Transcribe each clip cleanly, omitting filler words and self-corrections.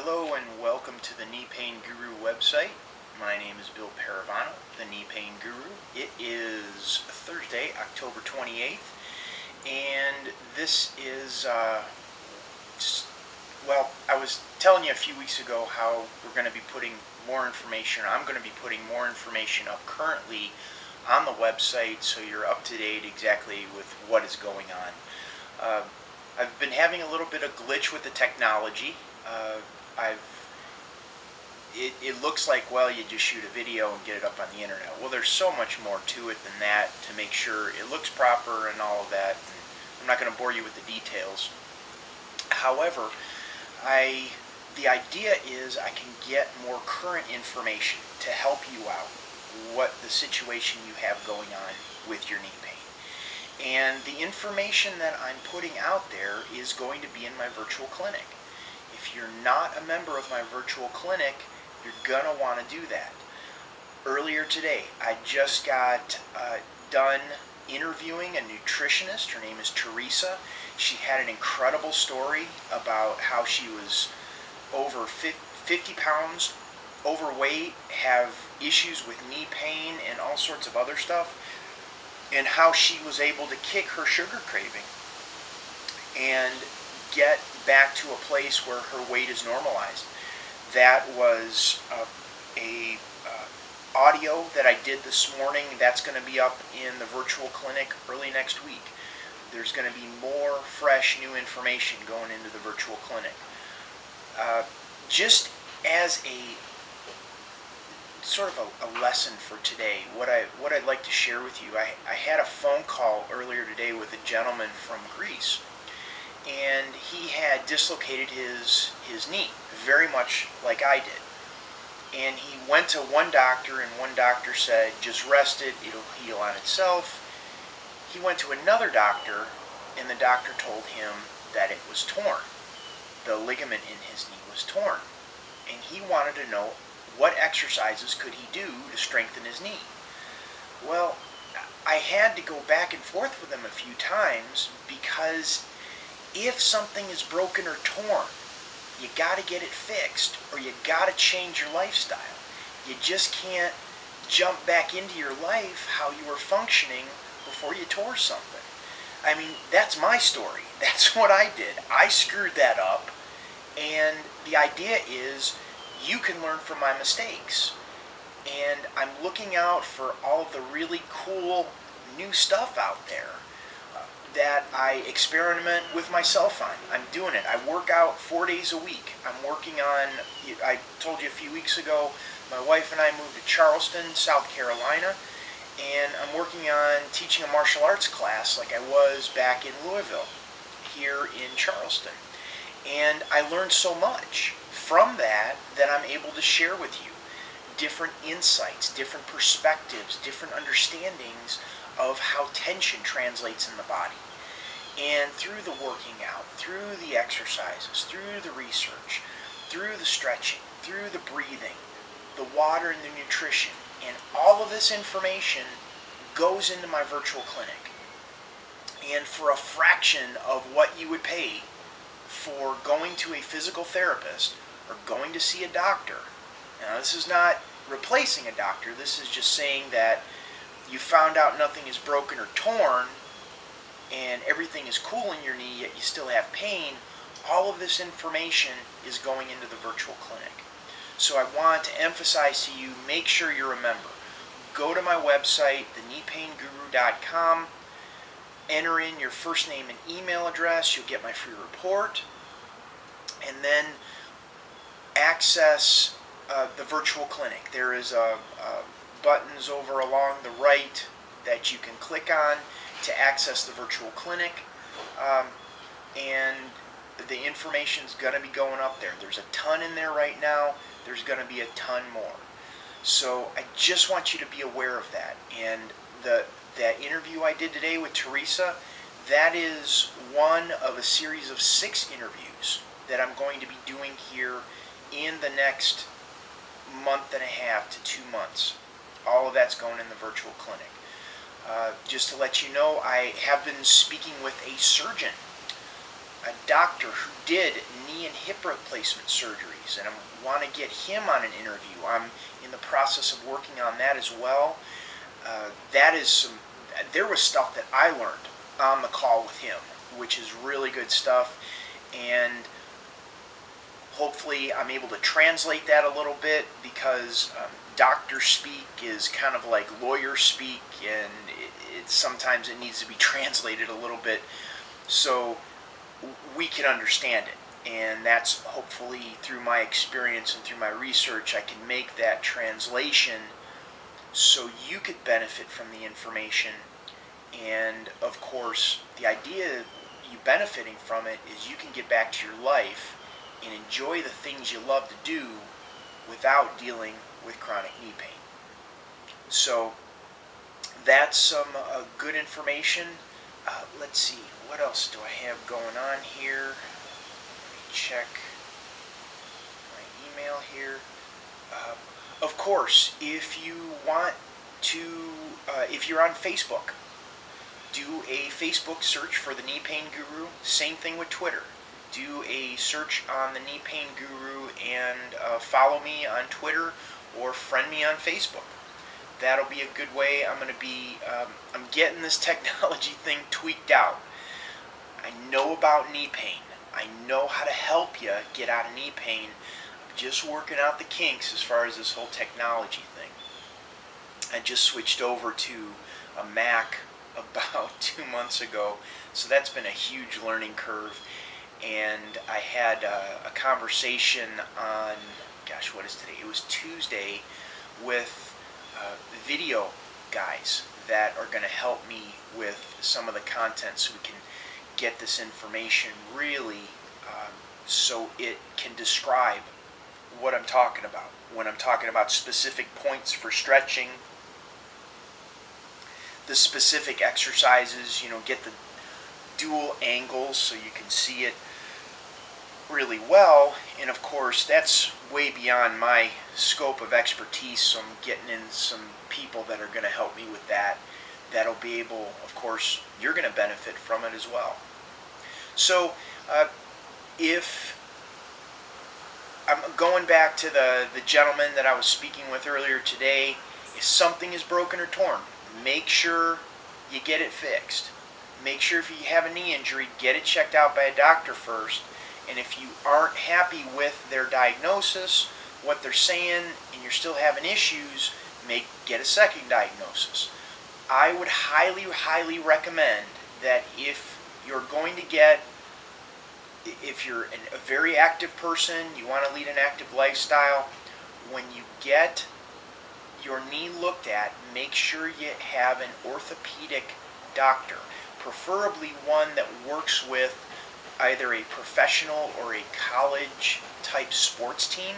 Hello and welcome to the Knee Pain Guru website. My name is Bill Paravano, the Knee Pain Guru. It is Thursday, October 28th, and this is, I was telling you a few weeks ago how we're going to be putting more information, I'm going to be putting more information up currently on the website so you're up to date exactly with what is going on. I've been having a little bit of glitch with the technology. It looks like, well, you just shoot a video and get it up on the internet. Well, there's so much more to it than that to make sure it looks proper and all of that. And I'm not going to bore you with the details. However, the idea is I can get more current information to help you out what the situation you have going on with your knee pain. And the information that I'm putting out there is going to be in my virtual clinic. If you're not a member of my virtual clinic, you're going to want to do that. Earlier today, I just got done interviewing a nutritionist. Her name is Teresa. She had an incredible story about how she was over 50 pounds overweight, have issues with knee pain and all sorts of other stuff, and how she was able to kick her sugar craving and get back to a place where her weight is normalized. That was a audio that I did this morning. That's going to be up in the virtual clinic early next week. There's going to be more fresh new information going into the virtual clinic. Just as a sort of a lesson for today, what I'd like to share with you, I had a phone call earlier today with a gentleman from Greece, and he had dislocated his knee, very much like I did. And he went to one doctor, and one doctor said, just rest it, it'll heal on itself. He went to another doctor, and the doctor told him that it was torn. The ligament in his knee was torn. And he wanted to know what exercises could he do to strengthen his knee. Well, I had to go back and forth with him a few times because if something is broken or torn, you got to get it fixed or you got to change your lifestyle. You just can't jump back into your life how you were functioning before you tore something. I mean, that's my story. That's what I did. I screwed that up, and the idea is you can learn from my mistakes. And I'm looking out for all of the really cool new stuff out there that I experiment with myself on. I'm doing it. I work out 4 days a week. I'm working on, I told you a few weeks ago, my wife and I moved to Charleston, South Carolina, and I'm working on teaching a martial arts class like I was back in Louisville, here in Charleston. And I learned so much from that I'm able to share with you different insights, different perspectives, different understandings of how tension translates in the body. And through the working out, through the exercises, through the research, through the stretching, through the breathing, the water and the nutrition, and all of this information goes into my virtual clinic. And for a fraction of what you would pay for going to a physical therapist or going to see a doctor. Now, this is not replacing a doctor. This is just saying that you found out nothing is broken or torn and everything is cool in your knee, yet you still have pain. All of this information is going into the virtual clinic. So I want to emphasize to you, make sure you're a member. Go to my website, thekneepainguru.com, enter in your first name and email address, you'll get my free report, and then access the virtual clinic. There is buttons over along the right that you can click on to access the virtual clinic, and the information's going to be going up there. There's a ton in there right now. There's going to be a ton more. So I just want you to be aware of that. And that interview I did today with Teresa, that is one of a series of 6 interviews that I'm going to be doing here in the next month and a half to 2 months. All of that's going in the virtual clinic. Just to let you know, I have been speaking with a surgeon a doctor who did knee and hip replacement surgeries, and I want to get him on an interview. I'm in the process of working on that as well. There was stuff that I learned on the call with him, which is really good stuff, and hopefully I'm able to translate that a little bit, because doctor speak is kind of like lawyer speak, and sometimes it needs to be translated a little bit so we can understand it. And that's hopefully through my experience and through my research, I can make that translation so you could benefit from the information. And of course, the idea of you benefiting from it is you can get back to your life and enjoy the things you love to do without dealing with chronic knee pain. So that's some good information. Let's see, what else do I have going on here? Let me check my email here. Of course, if you want to, if you're on Facebook, do a Facebook search for the Knee Pain Guru. Same thing with Twitter. Do a search on the Knee Pain Guru and follow me on Twitter or friend me on Facebook. That'll be a good way. I'm getting this technology thing tweaked out. I know about knee pain. I know how to help you get out of knee pain. I'm just working out the kinks as far as this whole technology thing. I just switched over to a Mac about 2 months ago, so that's been a huge learning curve. And I had a conversation on, gosh, what is today? It was Tuesday, with video guys that are going to help me with some of the content, so we can get this information really so it can describe what I'm talking about. When I'm talking about specific points for stretching, the specific exercises, get the dual angles so you can see it really well. And of course, that's way beyond my scope of expertise, so I'm getting in some people that are going to help me with that. That'll be able, of course, you're going to benefit from it as well. So if I'm going back to the gentleman that I was speaking with earlier today, if something is broken or torn, make sure you get it fixed. Make sure if you have a knee injury, get it checked out by a doctor first. And if you aren't happy with their diagnosis, what they're saying, and you're still having issues, get a second diagnosis. I would highly, highly recommend that if you're a very active person, you want to lead an active lifestyle, when you get your knee looked at, make sure you have an orthopedic doctor, preferably one that works with either a professional or a college type sports team,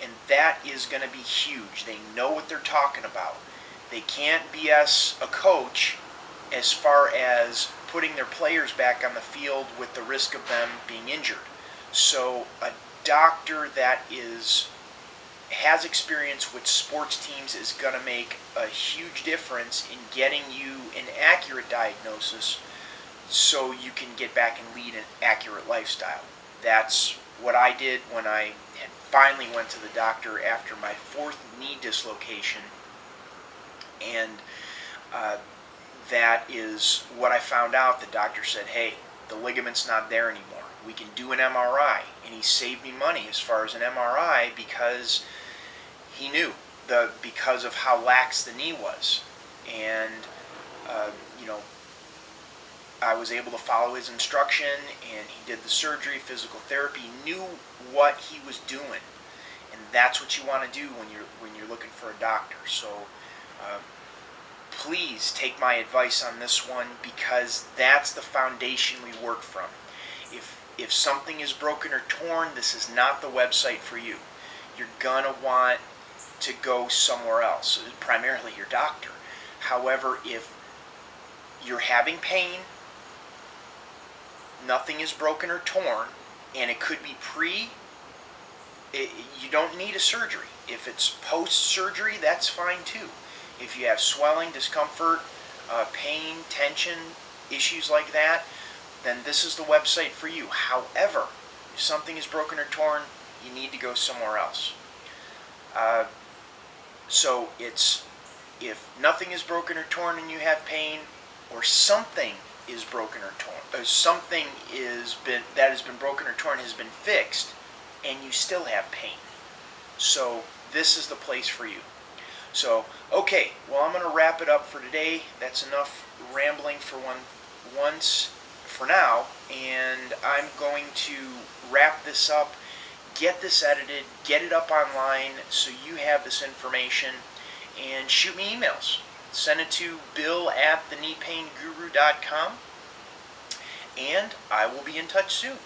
and that is going to be huge. They know what they're talking about. They can't BS a coach as far as putting their players back on the field with the risk of them being injured. So a doctor that has experience with sports teams is going to make a huge difference in getting you an accurate diagnosis, so you can get back and lead an accurate lifestyle. That's what I did when I had finally went to the doctor after my 4th knee dislocation. And that is what I found out. The doctor said, hey, the ligament's not there anymore. We can do an MRI. And he saved me money as far as an MRI, because he knew because of how lax the knee was. And, I was able to follow his instruction, and he did the surgery, physical therapy, knew what he was doing. And that's what you want to do when you're looking for a doctor. So please take my advice on this one, because that's the foundation we work from. If something is broken or torn, this is not the website for you. You're going to want to go somewhere else, primarily your doctor. However, if you're having pain, nothing is broken or torn, and it could be you don't need a surgery. If it's post-surgery, that's fine too. If you have swelling, discomfort, pain, tension, issues like that, then this is the website for you. However, if something is broken or torn, you need to go somewhere else. So it's, if nothing is broken or torn and you have pain, or something is broken or torn, or something that has been broken or torn has been fixed, and you still have pain. So this is the place for you. So, okay, well, I'm going to wrap it up for today. That's enough rambling for once for now, and I'm going to wrap this up, get this edited, get it up online so you have this information, and shoot me emails. Send it to bill@thekneepainguru.com, and I will be in touch soon.